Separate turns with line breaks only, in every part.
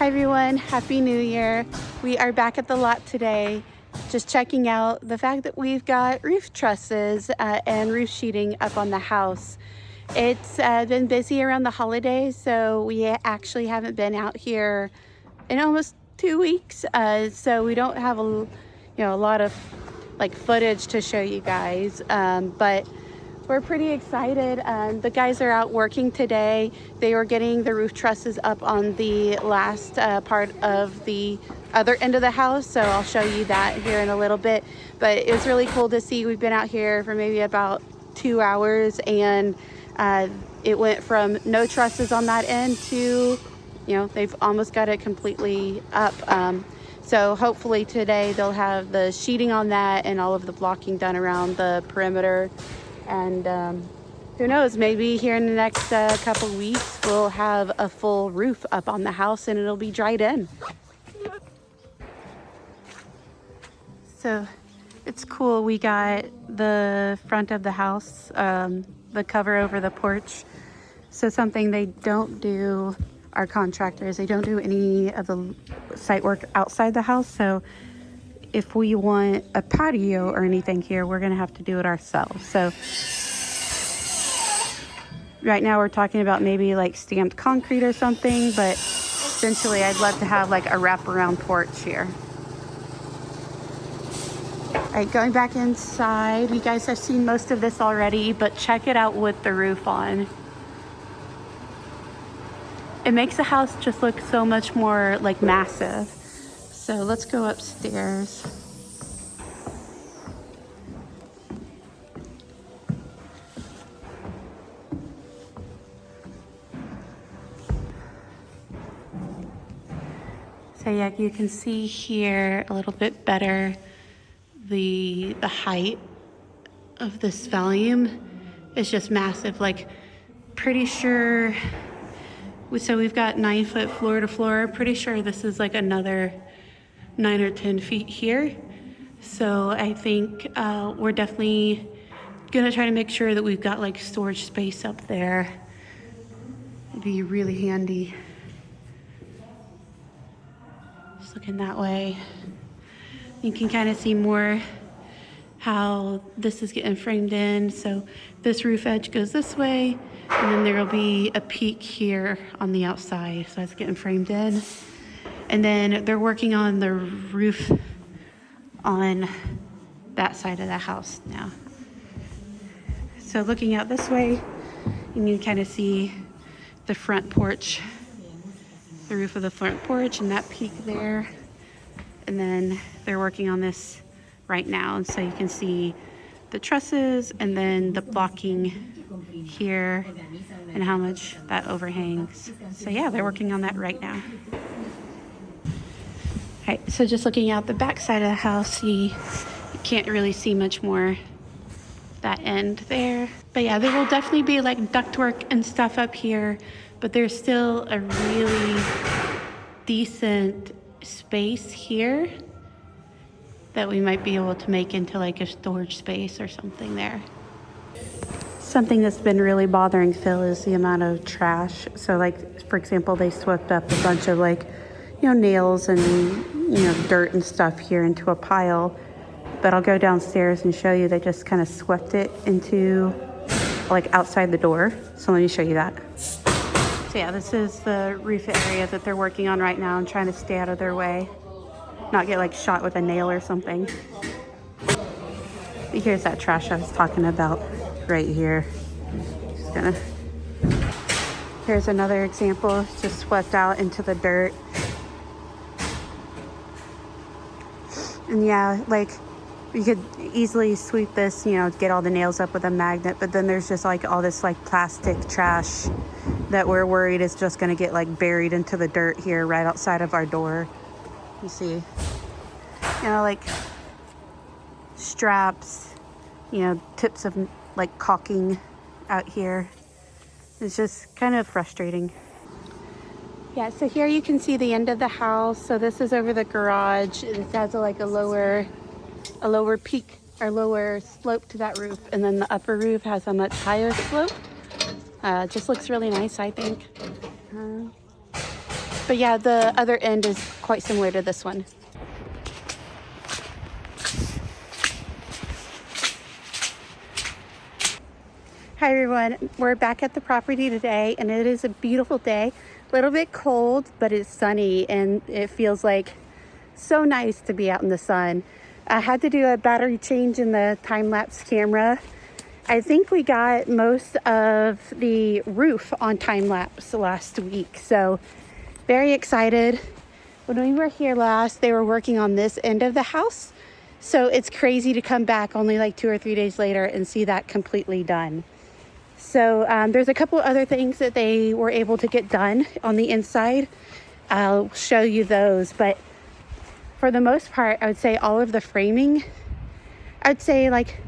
Hi everyone, Happy New Year. We are back at the lot today, just checking out the fact that we've got roof trusses and roof sheeting up on the house. It's been busy around the holidays, so we actually haven't been out here in almost 2 weeks. So we don't have a lot of footage to show you guys, but we're pretty excited. The guys are out working today. They were getting the roof trusses up on the last part of the other end of the house, so I'll show you that here in a little bit. But it was really cool to see. We've been out here for maybe about 2 hours, and it went from no trusses on that end to, they've almost got it completely up. So hopefully today they'll have the sheeting on that and all of the blocking done around the perimeter. And who knows, maybe here in the next couple weeks we'll have a full roof up on the house and it'll be dried in. So it's cool. We got the front of the house, the cover over the porch. So something they don't do, our contractors, they don't do any of the site work outside the house. So if we want a patio or anything here, we're gonna have to do it ourselves. So right now we're talking about maybe like stamped concrete or something, but essentially I'd love to have like a wraparound porch here. All right, going back inside, you guys have seen most of this already, but check it out with the roof on. It makes the house just look so much more like massive. So let's go upstairs. So yeah, you can see here a little bit better the height of this volume is just massive. Like, pretty sure, so we've got 9-foot floor to floor. Pretty sure this is like another 9 or 10 feet here. So I think we're definitely gonna try to make sure that we've got like storage space up there. It'd be really handy. Just looking that way. You can kind of see more how this is getting framed in. So this roof edge goes this way, and then there will be a peak here on the outside. So it's getting framed in. And then they're working on the roof on that side of the house now. So looking out this way, you can kind of see the front porch, the roof of the front porch, and that peak there. And then they're working on this right now. And so you can see the trusses and then the blocking here and how much that overhangs. So yeah, they're working on that right now. All right, so just looking out the back side of the house, you can't really see much more that end there. But yeah, there will definitely be like ductwork and stuff up here, but there's still a really decent space here that we might be able to make into like a storage space or something there. Something that's been really bothering Phil is the amount of trash. So like, for example, they swept up a bunch of like, nails and, dirt and stuff here into a pile. But I'll go downstairs and show you, they just kind of swept it into like outside the door. So let me show you that. So yeah, this is the roof area that they're working on right now and trying to stay out of their way. Not get like shot with a nail or something. Here's that trash I was talking about right here. Just gonna. Here's another example. It's just swept out into the dirt. And yeah, like you could easily sweep this, get all the nails up with a magnet, but then there's just like all this like plastic trash that we're worried is just gonna get like buried into the dirt here right outside of our door. You see, like straps, tips of like caulking out here. It's just kind of frustrating. Yeah, so here you can see the end of the house. So this is over the garage. This has a lower peak or lower slope to that roof, and then the upper roof has a much higher slope. Just looks really nice, I think. But yeah, the other end is quite similar to this one. Hi everyone, we're back at the property today and it is a beautiful day. A little bit cold, but it's sunny and it feels like so nice to be out in the sun. I had to do a battery change in the time-lapse camera. I think we got most of the roof on time-lapse last week, so very excited. When we were here last, they were working on this end of the house, so it's crazy to come back only like 2 or 3 days later and see that completely done. So there's a couple other things that they were able to get done on the inside. I'll show you those, but for the most part, I would say all of the framing, I'd say like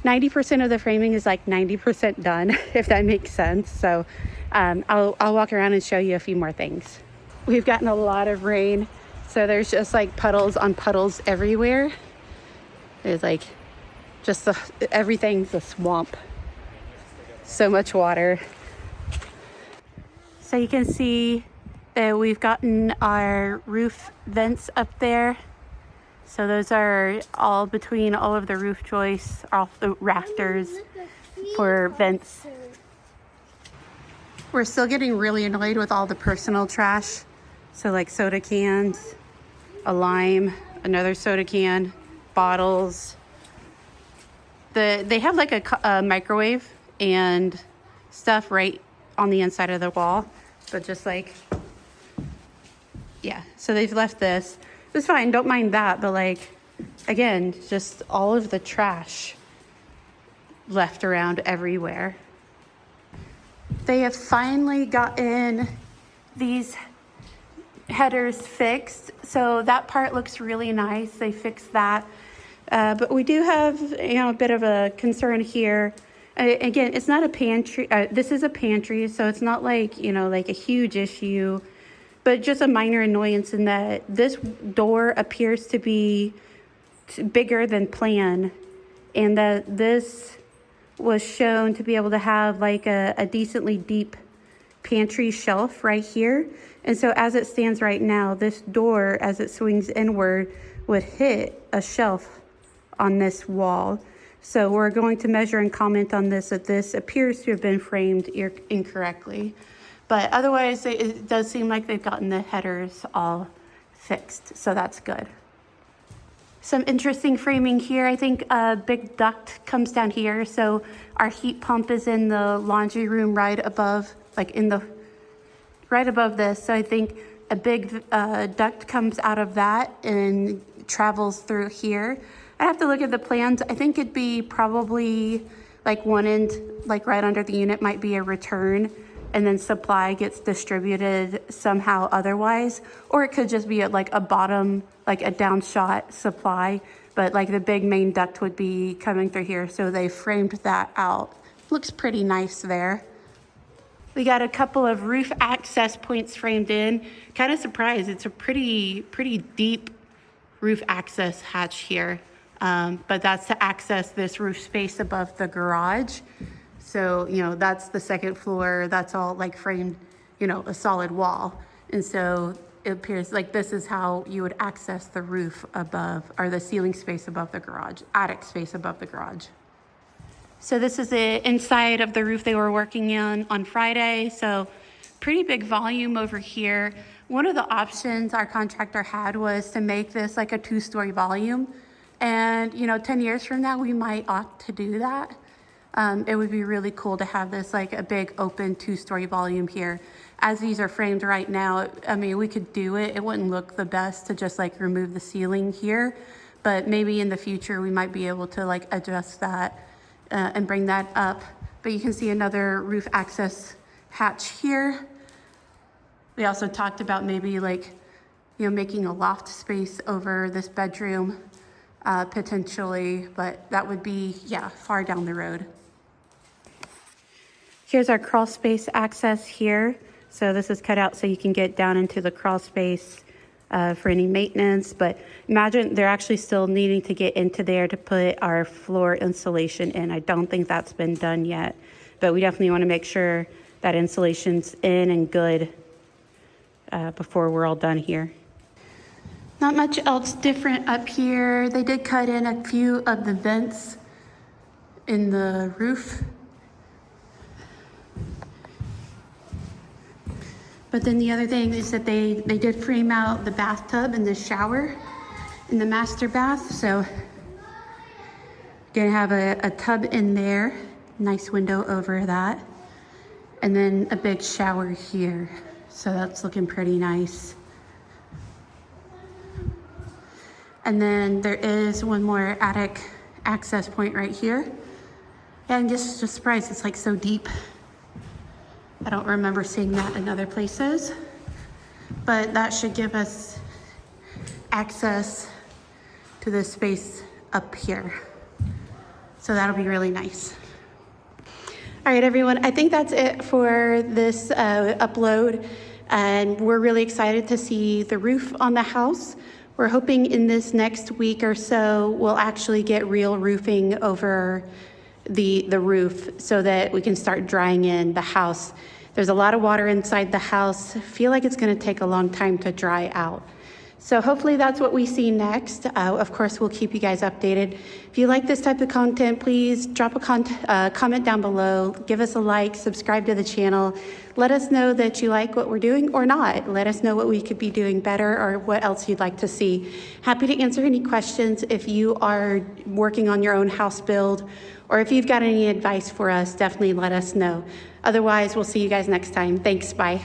90% of the framing is like 90% done, if that makes sense. So I'll walk around and show you a few more things. We've gotten a lot of rain, so there's just like puddles on puddles everywhere. There's like just everything's a swamp. So much water. So you can see that we've gotten our roof vents up there. So those are all between all of the roof joists, off the rafters for vents. We're still getting really annoyed with all the personal trash. So like soda cans, a lime, another soda can, bottles. They have like a microwave and stuff right on the inside of the wall, but just like, yeah, so they've left this. It's fine, don't mind that, but like, again, just all of the trash left around everywhere. They have finally gotten these headers fixed, so that part looks really nice. They fixed that, but we do have, a bit of a concern here. Again, it's not a pantry. This is a pantry, so it's not like, like a huge issue, but just a minor annoyance in that this door appears to be bigger than planned, and that this was shown to be able to have like a decently deep pantry shelf right here. And so as it stands right now, this door, as it swings inward, would hit a shelf on this wall. So we're going to measure and comment on this, that this appears to have been framed incorrectly. But otherwise, it does seem like they've gotten the headers all fixed, so that's good. Some interesting framing here. I think a big duct comes down here. So our heat pump is in the laundry room right above, right above this. So I think a big duct comes out of that and travels through here. I have to look at the plans. I think it'd be probably like one end, like right under the unit might be a return, and then supply gets distributed somehow otherwise. Or it could just be at like a bottom, like a downshot supply, but like the big main duct would be coming through here. So they framed that out. Looks pretty nice there. We got a couple of roof access points framed in. Kind of surprised, it's a pretty deep roof access hatch here. But that's to access this roof space above the garage. So, that's the second floor. That's all like framed, a solid wall. And so it appears like this is how you would access the roof above, or the ceiling space above the garage, attic space above the garage. So this is the inside of the roof they were working on Friday. So pretty big volume over here. One of the options our contractor had was to make this like a 2-story volume. And, 10 years from now, we might opt to do that. It would be really cool to have this like a big open 2-story volume here. As these are framed right now, we could do it. It wouldn't look the best to just like remove the ceiling here, but maybe in the future we might be able to like adjust that and bring that up. But you can see another roof access hatch here. We also talked about maybe like, making a loft space over this bedroom. Potentially, but that would be, far down the road. Here's our crawl space access here. So this is cut out so you can get down into the crawl space for any maintenance, but imagine they're actually still needing to get into there to put our floor insulation in. I don't think that's been done yet, but we definitely want to make sure that insulation's in and good before we're all done here. Not much else different up here. They did cut in a few of the vents in the roof. But then the other thing is that they did frame out the bathtub and the shower in the master bath. So gonna have a tub in there, nice window over that. And then a big shower here. So that's looking pretty nice. And then there is one more attic access point right here. And just surprised, it's like so deep. I don't remember seeing that in other places, but that should give us access to this space up here. So that'll be really nice. All right, everyone, I think that's it for this upload. And we're really excited to see the roof on the house. We're hoping in this next week or so, we'll actually get real roofing over the roof so that we can start drying in the house. There's a lot of water inside the house. I feel like it's gonna take a long time to dry out. So hopefully that's what we see next. Of course, we'll keep you guys updated. If you like this type of content, please drop a comment down below, give us a like, subscribe to the channel. Let us know that you like what we're doing or not. Let us know what we could be doing better or what else you'd like to see. Happy to answer any questions if you are working on your own house build, or if you've got any advice for us, definitely let us know. Otherwise, we'll see you guys next time. Thanks, bye.